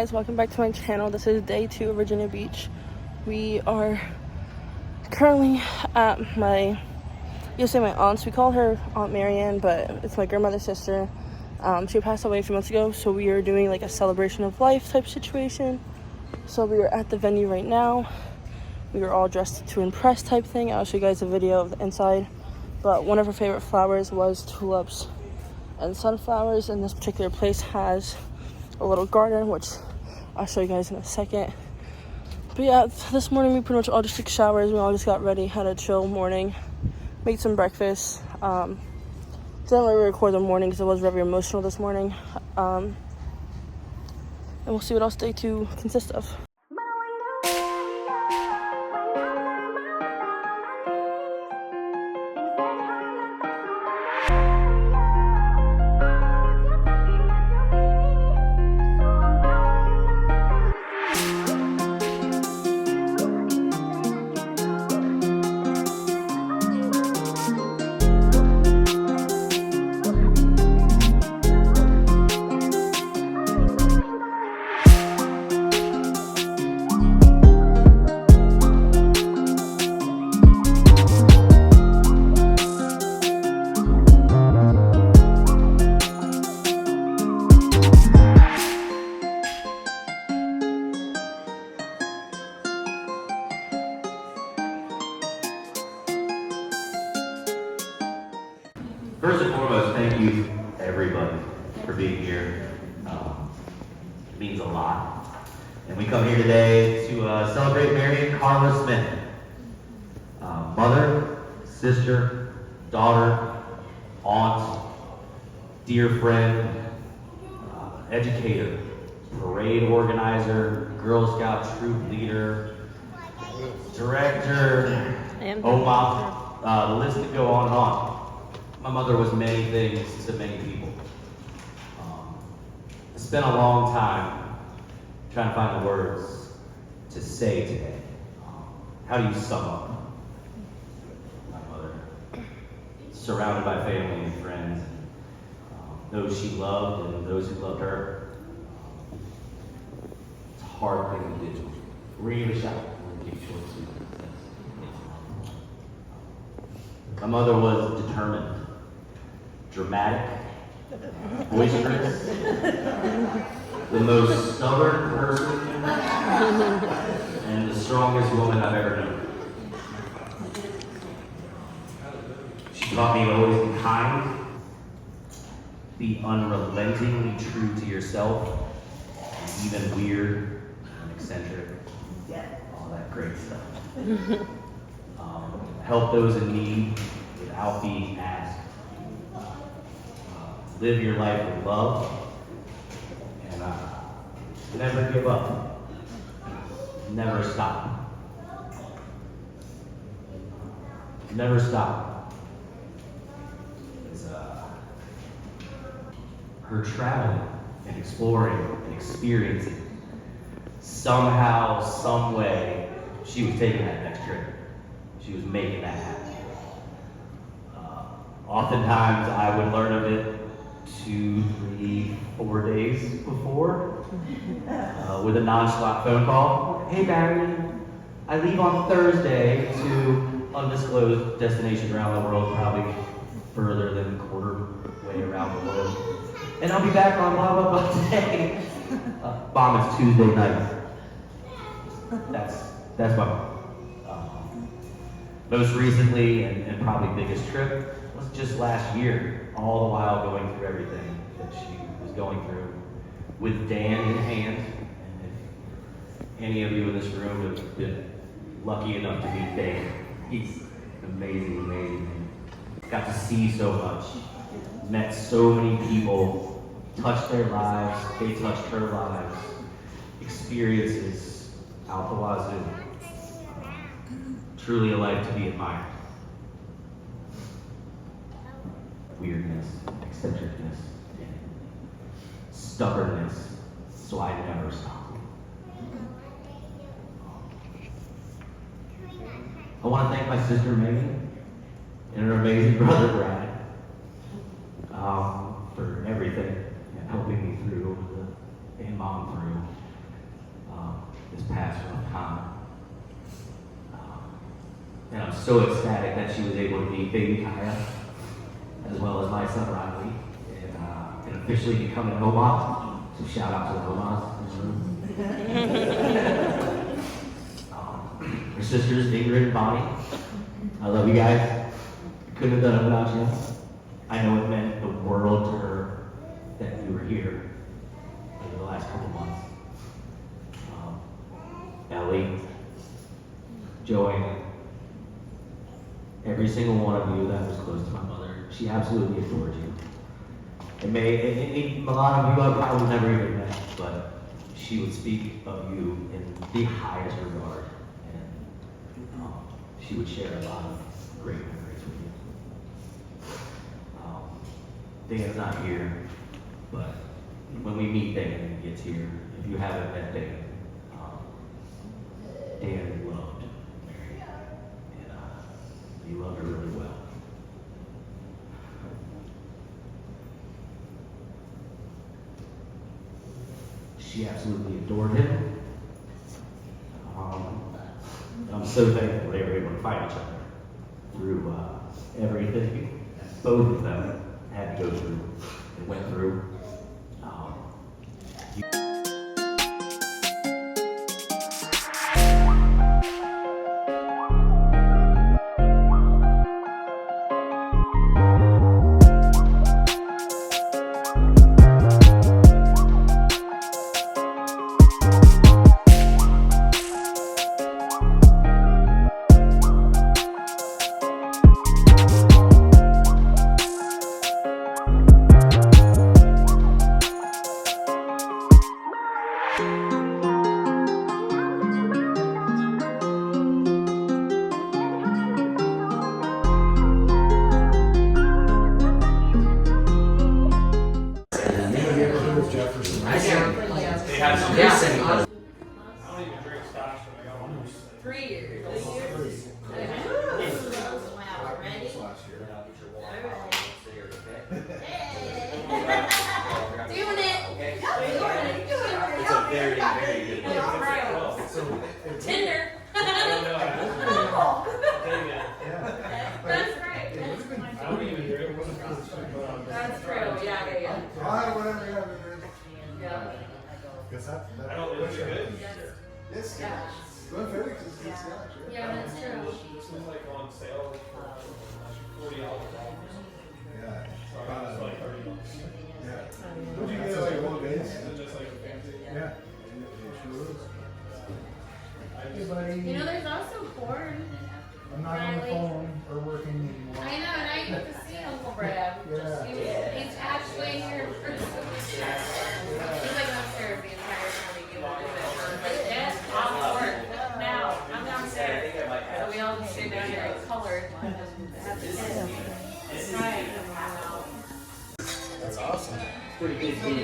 guys, welcome back to my channel. This is day 2 of Virginia Beach. We are currently at my aunt's. We call her Aunt Marianne, but it's my grandmother's sister. She passed away a few months ago, so we are doing like a celebration of life type situation. So we are at the venue right now. We were all dressed to impress type thing. I'll show you guys a video of the inside. But one of her favorite flowers was tulips and sunflowers, and this particular place has a little garden, which I'll show you guys in a second. But yeah, this morning we pretty much all just took showers. We all just got ready, had a chill morning, made some breakfast. Didn't really record the morning because it was very emotional this morning. And we'll see what else day 2 consists of. First and foremost, thank you everybody for being here. It means a lot. And we come here today to celebrate Mary and Carla Smith. Mother, sister, daughter, aunt, dear friend, educator, parade organizer, Girl Scout troop leader, director, mom, the list could go on and on. My mother was many things to many people. I spent a long time trying to find the words to say today. How do you sum up my mother? Surrounded by family and friends, those she loved and those who loved her. It's a hard thing to do. Really shout. My mother was determined, dramatic, boisterous, the most stubborn person, and the strongest woman I've ever known. She taught me to always be kind, be unrelentingly true to yourself, and even weird and eccentric, all that great stuff. Help those in need without being asked. Live your life with love, and never give up. Never stop. Never stop. It's, her traveling and exploring and experiencing. Somehow, some way, she was taking that next trip. She was making that happen. Oftentimes, I would learn of it 2, 3, 4 days before with a nonchalant phone call. Hey Barry, I leave on Thursday to undisclosed destination around the world, probably further than a quarter way around the world. And I'll be back on blah blah blah day. Bomb, it's Tuesday night. That's my mom. Most recently and probably biggest trip was just last year, all the while going through everything that she was going through with Dan in hand. And if any of you in this room have been lucky enough to meet Dan, he's an amazing, amazing man. Got to see so much, met so many people, touched their lives, they touched her lives, experiences out the wazoo. Truly a life to be admired. Weirdness, eccentricness, and stubbornness, so I never stop. I want to thank my sister Megan and her amazing brother Brad for everything and helping me through and mom through so ecstatic that she was able to meet baby Kaya, as well as my son Riley, and officially becoming Hobot. So shout out to the Hobots. Her sisters, Ingrid and Bonnie. I love you guys. Couldn't have done it without you. I know it meant the world to her that you were here over the last couple months. Ellie, Joanne, every single one of you that was close to my mother, she absolutely adored you. A lot of you I probably never even met, but she would speak of you in the highest regard, and she would share a lot of great memories with you. Dan's not here, but when we meet Dan and he gets here, if you haven't met Dan, Dan loved Mary, and he loved her really well. She absolutely adored him. I'm so thankful they were able to find each other through everything that both of them had to go through and went through. You know, there's also porn. I'm not on the phone or working anymore. I know, and I get to see Uncle Brad. He's actually here. He's like upstairs the entire time he gave it. But that's off work. Now, I'm downstairs. So we all just sit down here and colored. Have to right. That's awesome. Pretty good video.